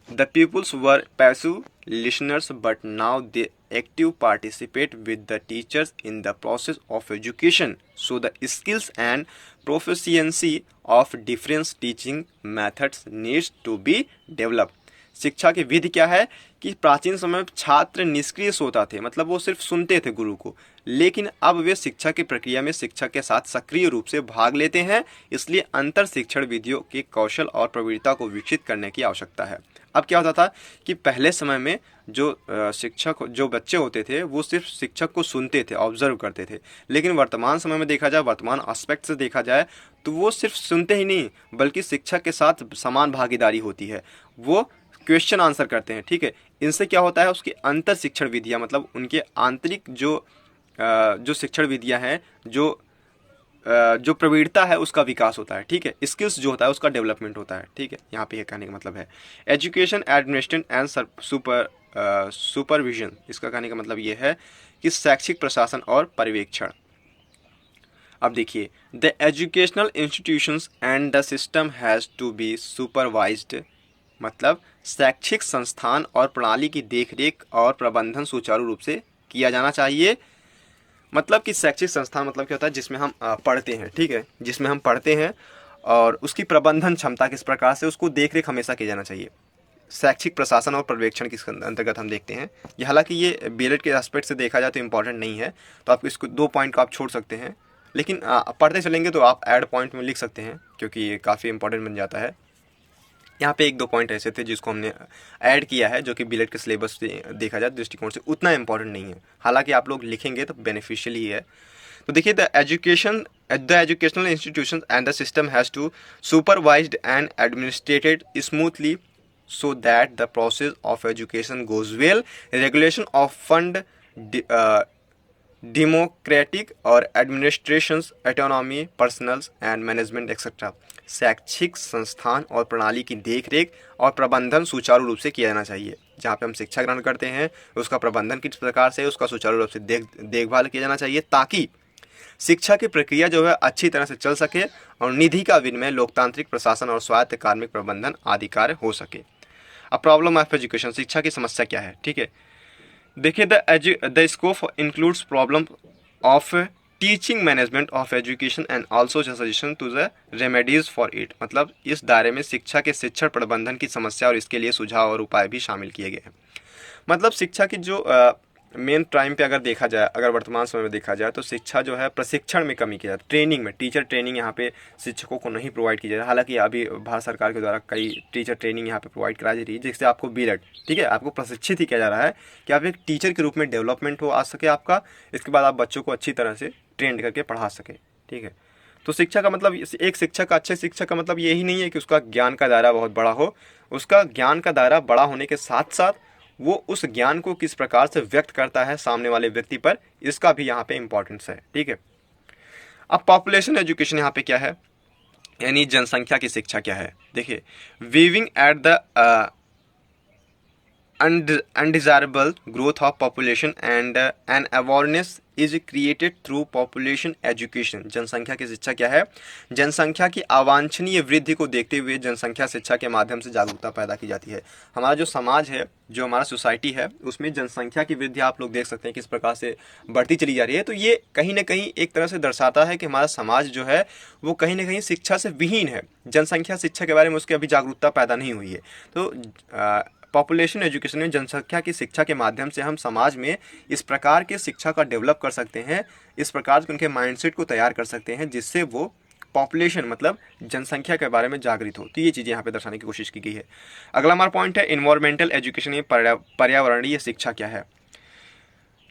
the peoples were passive listeners but now they active participate with the teachers in the process of education, so the skills and proficiency of different teaching methods needs to be develop. शिक्षा की विधि क्या है कि प्राचीन समय में छात्र निष्क्रिय श्रोता थे, मतलब वो सिर्फ सुनते थे गुरु को, लेकिन अब वे शिक्षा की प्रक्रिया में शिक्षक के साथ सक्रिय रूप से भाग लेते हैं। इसलिए अंतर शिक्षण विधियों के कौशल और प्रवृत्ति को विकसित करने की आवश्यकता है। अब क्या होता था कि पहले समय में जो जो बच्चे होते थे वो सिर्फ शिक्षक को सुनते थे, ऑब्जर्व करते थे, लेकिन वर्तमान समय में देखा जाए, वर्तमान एस्पेक्ट से देखा जाए तो वो सिर्फ सुनते ही नहीं बल्कि शिक्षक के साथ समान भागीदारी होती है, वो क्वेश्चन आंसर करते हैं। ठीक है, इनसे क्या होता है, उसकी अंतर शिक्षण विधियाँ, मतलब उनके आंतरिक जो शिक्षण विधियाँ हैं, जो प्रवृत्ता है उसका विकास होता है। ठीक है, स्किल्स जो होता है उसका डेवलपमेंट होता है। ठीक है, यहाँ पे ये कहने का मतलब है एजुकेशन एडमिनिस्ट्रेशन एंड सुपरविजन, इसका कहने का मतलब ये है कि शैक्षिक प्रशासन और पर्यवेक्षण। अब देखिए, the educational institutions and the system has to be supervised, मतलब शैक्षिक संस्थान और प्रणाली की देखरेख और प्रबंधन सुचारू रूप से किया जाना चाहिए। मतलब कि शैक्षिक संस्थान मतलब क्या होता है, जिसमें हम पढ़ते हैं। ठीक है, जिसमें हम पढ़ते हैं और उसकी प्रबंधन क्षमता किस प्रकार से, उसको देखरेख हमेशा किया जाना चाहिए। शैक्षिक प्रशासन और पर्यवेक्षण के अंतर्गत हम देखते हैं। ये हालांकि ये बीएलएड के एस्पेक्ट से देखा जाए तो इम्पॉर्टेंट नहीं है, तो आप इसको 2 पॉइंट को आप छोड़ सकते हैं, लेकिन पढ़ते चलेंगे तो आप ऐड पॉइंट में लिख सकते हैं क्योंकि ये काफ़ी इंपॉर्टेंट बन जाता है। यहाँ पे एक दो पॉइंट ऐसे थे जिसको हमने ऐड किया है, जो कि बीलेट के सिलेबस से देखा जाए दृष्टिकोण से उतना इंपॉर्टेंट नहीं है, हालांकि आप लोग लिखेंगे तो बेनिफिशियल ही है। तो देखिए, the educational institution and the system has to supervised and administrated smoothly so that the process of education goes well. Regulation of fund, democratic और administrations autonomy, personals and management etc. शैक्षिक संस्थान और प्रणाली की देखरेख और प्रबंधन सुचारू रूप से किया जाना चाहिए। जहाँ पे हम शिक्षा ग्रहण करते हैं उसका प्रबंधन किस प्रकार से, उसका सुचारू रूप से देखभाल किया जाना चाहिए, ताकि शिक्षा की प्रक्रिया जो है अच्छी तरह से चल सके और निधि का विनिमय लोकतांत्रिक प्रशासन और स्वायत्त कार्मिक प्रबंधन आदि कार्य हो सके। अब प्रॉब्लम ऑफ एजुकेशन, शिक्षा की समस्या क्या है, ठीक है। देखिए, the scope includes problem of teaching management of education and also suggestion to the remedies for it. मतलब इस दायरे में शिक्षा के शिक्षण प्रबंधन की समस्या और इसके लिए सुझाव और उपाय भी शामिल किए गए हैं। मतलब शिक्षा की जो मेन टाइम पे अगर देखा जाए, अगर वर्तमान समय में देखा जाए, तो शिक्षा जो है प्रशिक्षण में कमी की जाती है, ट्रेनिंग में, टीचर ट्रेनिंग यहाँ पे शिक्षकों को नहीं प्रोवाइड की जाती। हालांकि अभी भारत सरकार के द्वारा कई टीचर ट्रेनिंग यहाँ पे प्रोवाइड कराई जा रही है, जिससे आपको बीलेट, ठीक है, आपको प्रशिक्षित ही किया जा रहा है कि आप एक टीचर के रूप में डेवलपमेंट हो आ सके आपका, इसके बाद आप बच्चों को अच्छी तरह से ट्रेंड करके पढ़ा सके, ठीक है। तो शिक्षा का मतलब, एक शिक्षक का, अच्छे शिक्षक का मतलब यही नहीं है कि उसका ज्ञान का दायरा बहुत बड़ा हो, उसका ज्ञान का दायरा बड़ा होने के साथ साथ वो उस ज्ञान को किस प्रकार से व्यक्त करता है सामने वाले व्यक्ति पर, इसका भी यहाँ पे इम्पोर्टेंस है, ठीक है। अब पॉपुलेशन एजुकेशन यहाँ पे क्या है, यानी जनसंख्या की शिक्षा क्या है। देखिए, weaving at the undesirable growth of population and an awareness is created through population education। जनसंख्या की शिक्षा क्या है, जनसंख्या की अवांछनीय वृद्धि को देखते हुए जनसंख्या शिक्षा के माध्यम से जागरूकता पैदा की जाती है। हमारा जो समाज है, जो हमारा सोसाइटी है, उसमें जनसंख्या की वृद्धि आप लोग देख सकते हैं किस प्रकार से बढ़ती चली जा रही है। तो ये कहीं ना कहीं एक तरह से दर्शाता है कि हमारा समाज जो है वो कहीं ना कहीं शिक्षा से विहीन है, जनसंख्या शिक्षा के बारे में उसकी अभी जागरूकता पैदा नहीं हुई है। तो पॉपुलेशन एजुकेशन में जनसंख्या की शिक्षा के माध्यम से हम समाज में इस प्रकार के शिक्षा का डेवलप कर सकते हैं, इस प्रकार के उनके माइंडसेट को तैयार कर सकते हैं, जिससे वो पॉपुलेशन मतलब जनसंख्या के बारे में जागृत हो। तो ये चीज़ें यहाँ पे दर्शाने की कोशिश की गई है। अगला हमारा पॉइंट है इन्वायरमेंटल एजुकेशन में पर्यावरणीय शिक्षा क्या है।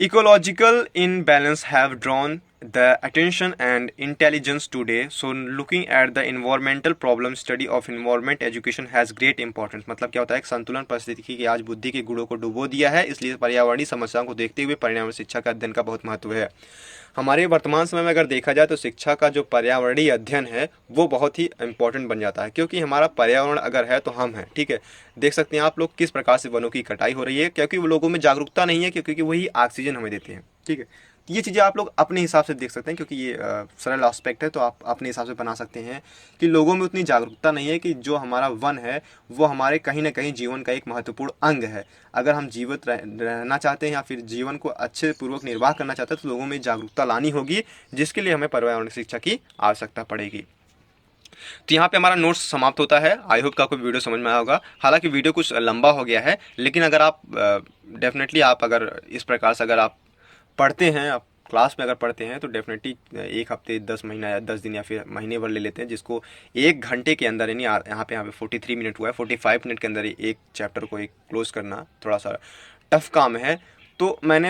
Ecological imbalance have drawn the attention and intelligence today. So looking at the environmental problem, study of environment education has great importance। मतलब क्या होता है, एक संतुलन परिस्थिति की आज बुद्धि के गुणों को डुबो दिया है, इसलिए पर्यावरणीय समस्याओं को देखते हुए पर्यावरण शिक्षा का अध्ययन का बहुत महत्व है। हमारे वर्तमान समय में अगर देखा जाए तो शिक्षा का जो पर्यावरणीय अध्ययन है वो बहुत ही इंपॉर्टेंट बन जाता है, क्योंकि हमारा पर्यावरण अगर है तो हम हैं, ठीक है। देख सकते हैं आप लोग किस प्रकार से वनों की कटाई हो रही है, क्योंकि वो लोगों में जागरूकता नहीं है, क्योंकि वही ऑक्सीजन हमें देते हैं, ठीक है। ये चीज़ें आप लोग अपने हिसाब से देख सकते हैं, क्योंकि ये सरल एस्पेक्ट है, तो आप अपने हिसाब से बना सकते हैं कि लोगों में उतनी जागरूकता नहीं है कि जो हमारा वन है वो हमारे कहीं ना कहीं जीवन का एक महत्वपूर्ण अंग है। अगर हम जीवित रहना चाहते हैं या फिर जीवन को अच्छे पूर्वक निर्वाह करना चाहते हैं तो लोगों में जागरूकता लानी होगी, जिसके लिए हमें पर्यावरण शिक्षा की आवश्यकता पड़ेगी। तो यहाँ पे हमारा नोट्स समाप्त होता है। आई होप कि आपको वीडियो समझ में आया होगा। हालांकि वीडियो कुछ लंबा हो गया है, लेकिन अगर आप डेफिनेटली आप अगर इस प्रकार से अगर आप पढ़ते हैं, आप क्लास में अगर पढ़ते हैं तो डेफिनेटली एक हफ्ते 10 महीना या 10 दिन या फिर महीने भर ले लेते हैं, जिसको 1 घंटे के अंदर, यानी यहाँ पे 43 मिनट हुआ है, 45 मिनट के अंदर एक चैप्टर को एक क्लोज करना थोड़ा सा टफ काम है। तो मैंने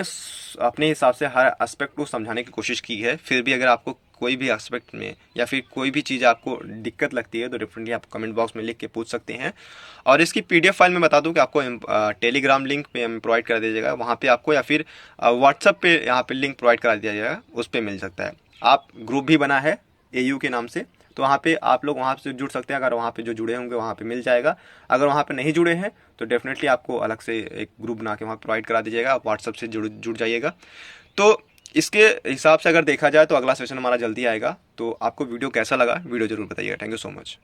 अपने हिसाब से हर एस्पेक्ट को समझाने की कोशिश की है। फिर भी अगर आपको कोई भी एस्पेक्ट में या फिर कोई भी चीज़ आपको दिक्कत लगती है तो डेफिनेटली आप कमेंट बॉक्स में लिख के पूछ सकते हैं। और इसकी पीडीएफ फाइल में बता दूं कि आपको टेलीग्राम लिंक पे प्रोवाइड कर दिया जाएगा वहाँ पे आपको, या फिर व्हाट्सएप पे यहाँ पे लिंक प्रोवाइड करा दिया जाएगा, उस पर मिल सकता है। आप ग्रुप भी बना है AU के नाम से, तो वहाँ पे आप लोग वहाँ से जुड़ सकते हैं। अगर वहाँ पे जो जुड़े होंगे वहाँ पे मिल जाएगा, अगर वहाँ पे नहीं जुड़े हैं तो डेफिनेटली आपको अलग से एक ग्रुप बना के वहाँ प्रोवाइड करा दीजिएगा, आप व्हाट्सएप से जुड़ जाइएगा। तो इसके हिसाब से अगर देखा जाए तो अगला सेशन हमारा जल्दी आएगा। तो आपको वीडियो कैसा लगा वीडियो जरूर बताइएगा। Thank you so much.